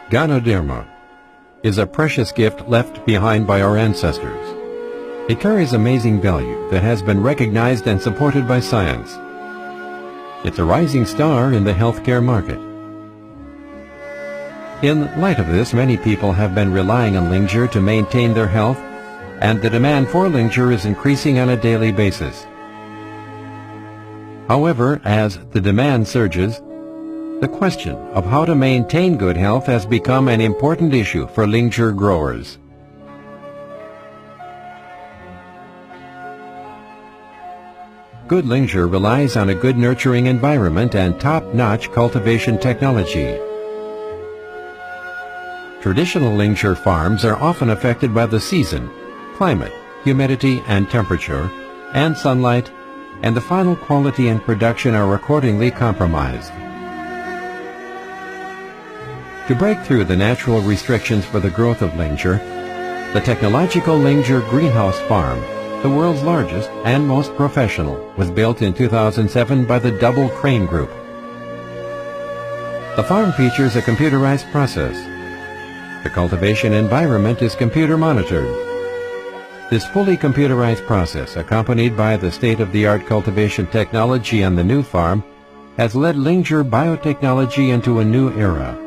Ganoderma is a precious gift left behind by our ancestors. It carries amazing value that has been recognized and supported by science. It's a rising star in the healthcare market. In light of this, many people have been relying on Lingzhi to maintain their health, and the demand for Lingzhi is increasing on a daily basis. However, as the demand surges, the question of how to maintain good health has become an important issue for Lingzhi growers. Good Lingzhi relies on a good nurturing environment and top-notch cultivation technology. Traditional Lingzhi farms are often affected by the season, climate, humidity and temperature, and sunlight, and the final quality and production are accordingly compromised. To break through the natural restrictions for the growth of Lingzhi, the technological Lingzhi greenhouse farm, the world's largest and most professional, was built in 2007 by the Double Crane Group. The farm features a computerized process. The cultivation environment is computer monitored. This fully computerized process, accompanied by the state-of-the-art cultivation technology on the new farm, has led Lingzhi Biotechnology into a new era.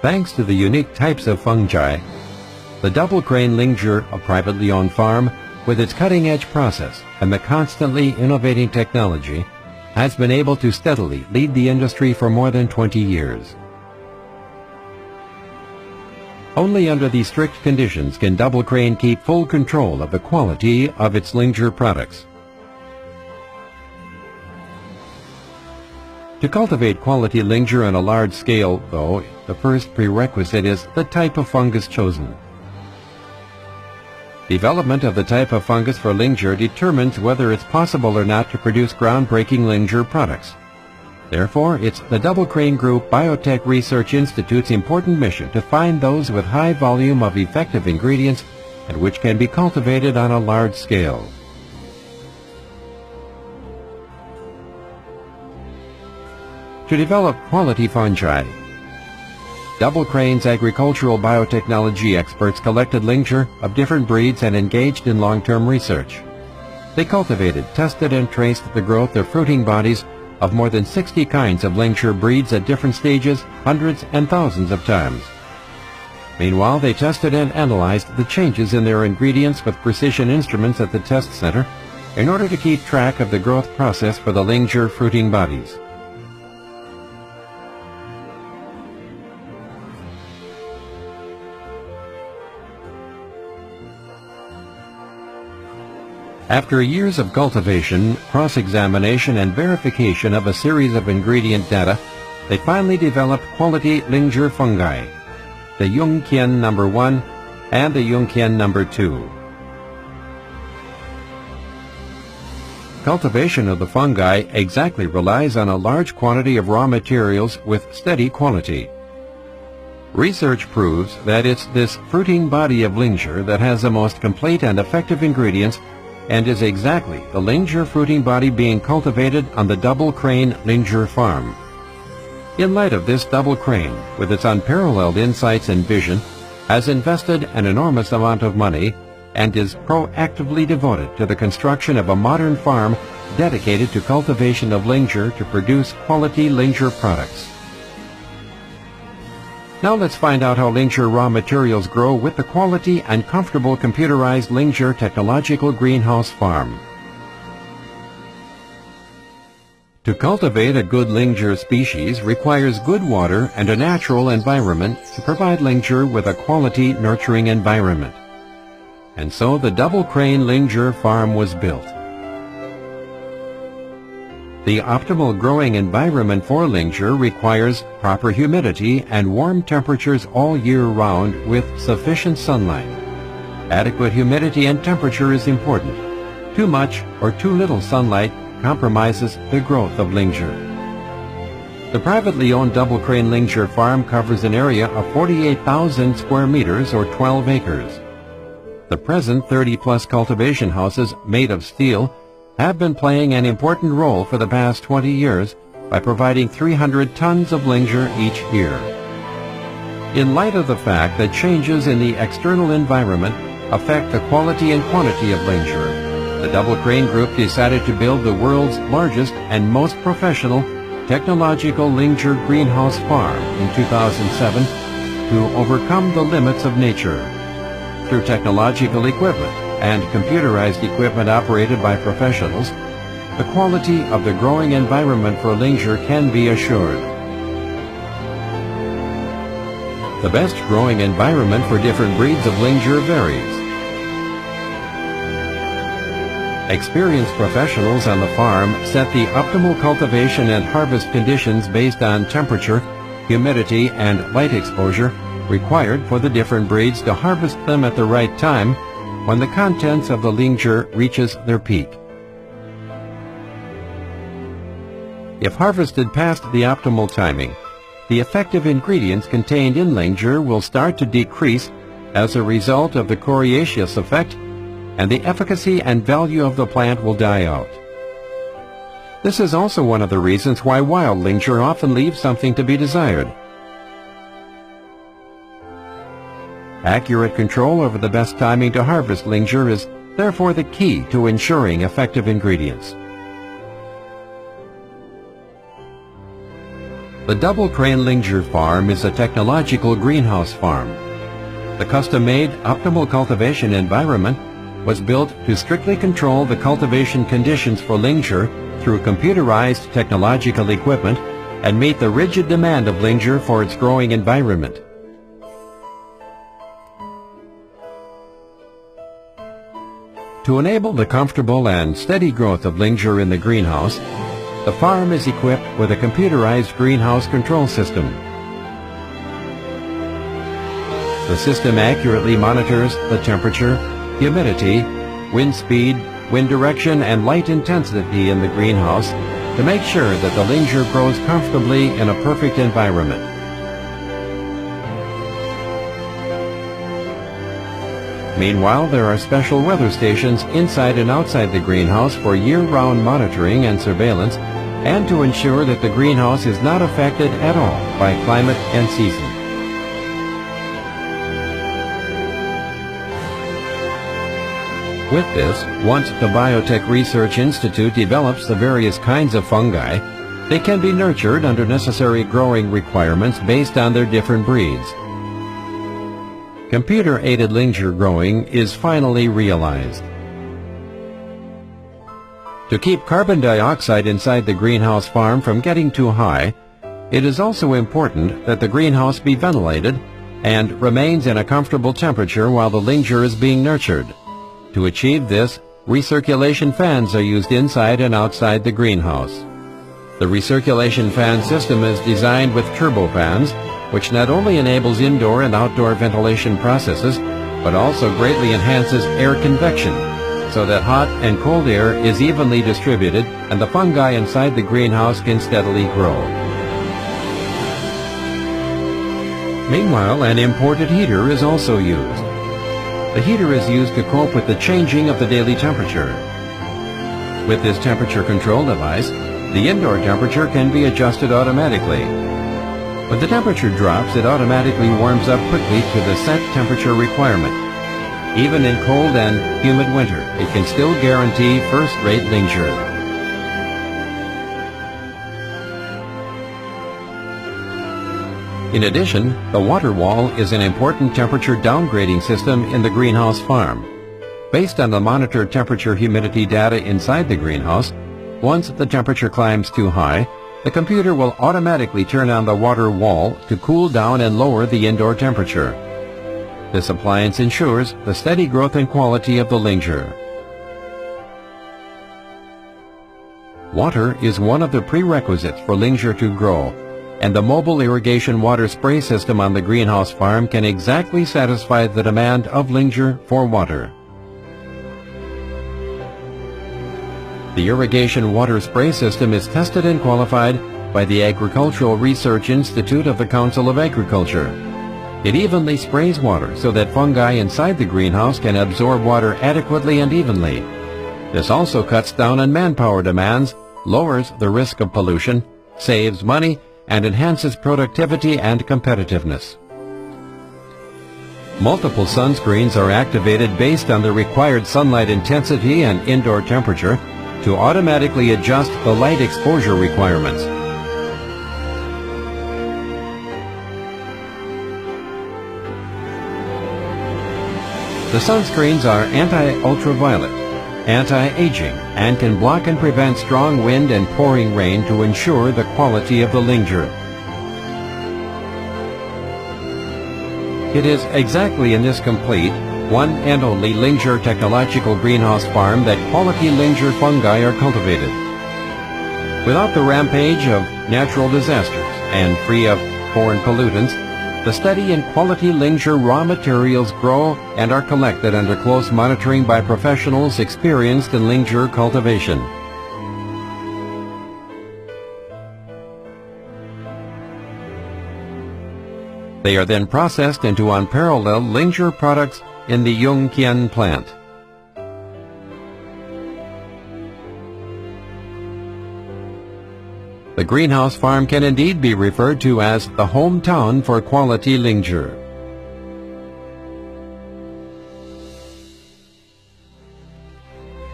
Thanks to the unique types of fungi, the Double Crane Lingzhi, a privately owned farm, with its cutting-edge process and the constantly innovating technology, has been able to steadily lead the industry for more than 20 years. Only under these strict conditions can Double Crane keep full control of the quality of its Lingzhi products. To cultivate quality Lingzhi on a large scale, though, the first prerequisite is the type of fungus chosen. Development of the type of fungus for Lingzhi determines whether it's possible or not to produce groundbreaking Lingzhi products. Therefore, it's the Double Crane Group Biotech Research Institute's important mission to find those with high volume of effective ingredients and which can be cultivated on a large scale. To develop quality fungi, Double Crane's agricultural biotechnology experts collected Lingzhi of different breeds and engaged in long-term research. They cultivated, tested, and traced the growth of fruiting bodies of more than 60 kinds of Lingzhi breeds at different stages, hundreds and thousands of times. Meanwhile, they tested and analyzed the changes in their ingredients with precision instruments at the test center in order to keep track of the growth process for the Lingzhi fruiting bodies. After years of cultivation, cross-examination, and verification of a series of ingredient data, they finally developed quality Lingzhi fungi, the Yongqian No. 1 and the Yongqian No. 2. Cultivation of the fungi exactly relies on a large quantity of raw materials with steady quality. Research proves that it's this fruiting body of Lingzhi that has the most complete and effective ingredients and is exactly the Lingzhi fruiting body being cultivated on the Double Crane Lingzhi farm. In light of this, Double Crane, with its unparalleled insights and vision, has invested an enormous amount of money and is proactively devoted to the construction of a modern farm dedicated to cultivation of Lingzhi to produce quality Lingzhi products. Now let's find out how Lingzhi raw materials grow with the quality and comfortable computerized Lingzhi technological greenhouse farm. To cultivate a good Lingzhi species requires good water and a natural environment to provide Lingzhi with a quality nurturing environment. And so the Double Crane Lingzhi farm was built. The optimal growing environment for Lingzhi requires proper humidity and warm temperatures all year round with sufficient sunlight. Adequate humidity and temperature is important. too much or too little sunlight compromises the growth of Lingzhi. The privately owned Double Crane Lingzhi farm covers an area of 48,000 square meters or 12 acres. The present 30-plus cultivation houses made of steel have been playing an important role for the past 20 years by providing 300 tons of Lingzhi each year. In light of the fact that changes in the external environment affect the quality and quantity of Lingzhi, the Double Crane Group decided to build the world's largest and most professional technological Lingzhi greenhouse farm in 2007 to overcome the limits of nature. Through technological equipment and computerized equipment operated by professionals, the quality of the growing environment for Lingzhi can be assured. The best growing environment for different breeds of Lingzhi varies. Experienced professionals on the farm set the optimal cultivation and harvest conditions based on temperature, humidity, and light exposure required for the different breeds to harvest them at the right time when the contents of the Lingzhi reaches their peak. If harvested past the optimal timing, the effective ingredients contained in Lingzhi will start to decrease as a result of the coriaceous effect, and the efficacy and value of the plant will die out. This is also one of the reasons why wild Lingzhi often leaves something to be desired. Accurate control over the best timing to harvest Lingzhi is therefore the key to ensuring effective ingredients. The Double Crane Lingzhi farm is a technological greenhouse farm. The custom-made optimal cultivation environment was built to strictly control the cultivation conditions for Lingzhi through computerized technological equipment and meet the rigid demand of Lingzhi for its growing environment. To enable the comfortable and steady growth of Lingzhi in the greenhouse, the farm is equipped with a computerized greenhouse control system. The system accurately monitors the temperature, humidity, wind speed, wind direction, and light intensity in the greenhouse to make sure that the Lingzhi grows comfortably in a perfect environment. Meanwhile, there are special weather stations inside and outside the greenhouse for year-round monitoring and surveillance, and to ensure that the greenhouse is not affected at all by climate and season. With this, once the Biotech Research Institute develops the various kinds of fungi, they can be nurtured under necessary growing requirements based on their different breeds. Computer-aided Lingzhi growing is finally realized. To keep carbon dioxide inside the greenhouse farm from getting too high, it is also important that the greenhouse be ventilated and remains in a comfortable temperature while the Lingzhi is being nurtured. To achieve this, recirculation fans are used inside and outside the greenhouse. The recirculation fan system is designed with turbofans, which not only enables indoor and outdoor ventilation processes, but also greatly enhances air convection, so that hot and cold air is evenly distributed and the fungi inside the greenhouse can steadily grow. Meanwhile, an imported heater is also used. The heater is used to cope with the changing of the daily temperature. With this temperature control device, the indoor temperature can be adjusted automatically. When the temperature drops, it automatically warms up quickly to the set temperature requirement. Even in cold and humid winter, it can still guarantee first-rate Lingzhi. In addition, the water wall is an important temperature downgrading system in the greenhouse farm. Based on the monitored temperature humidity data inside the greenhouse, once the temperature climbs too high, the computer will automatically turn on the water wall to cool down and lower the indoor temperature. This appliance ensures the steady growth and quality of the Lingzhi. Water is one of the prerequisites for Lingzhi to grow, and the mobile irrigation water spray system on the greenhouse farm can exactly satisfy the demand of Lingzhi for water. The irrigation water spray system is tested and qualified by the Agricultural Research Institute of the Council of Agriculture. It evenly sprays water so that fungi inside the greenhouse can absorb water adequately and evenly. This also cuts down on manpower demands, lowers the risk of pollution, saves money, and enhances productivity and competitiveness. Multiple sunscreens are activated based on the required sunlight intensity and indoor temperature to automatically adjust the light exposure requirements. The sunscreens are anti-ultraviolet, anti-aging, and can block and prevent strong wind and pouring rain to ensure the quality of the Lingzhi. It is exactly in this complete, one and only Lingzhi technological greenhouse farm that quality Lingzhi fungi are cultivated. Without the rampage of natural disasters and free of foreign pollutants, the steady and quality Lingzhi raw materials grow and are collected under close monitoring by professionals experienced in Lingzhi cultivation. They are then processed into unparalleled Lingzhi products in the Rangkaian plant. The greenhouse farm can indeed be referred to as the hometown for quality Lingzhi.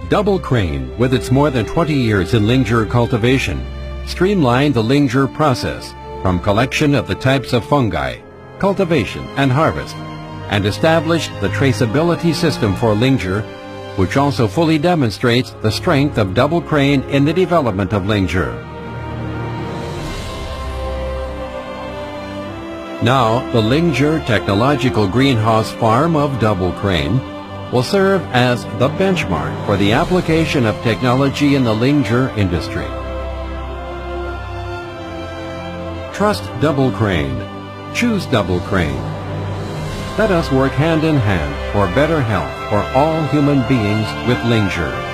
Double Crane, with its more than 20 years in Lingzhi cultivation, streamlined the Lingzhi process from collection of the types of fungi, cultivation and harvest, and established the traceability system for Lingzhi, which also fully demonstrates the strength of Double Crane in the development of Lingzhi. Now, the Lingzhi Technological Greenhouse Farm of Double Crane will serve as the benchmark for the application of technology in the Lingzhi industry. Trust Double Crane. Choose Double Crane. Let us work hand in hand for better health for all human beings with Lingzhi.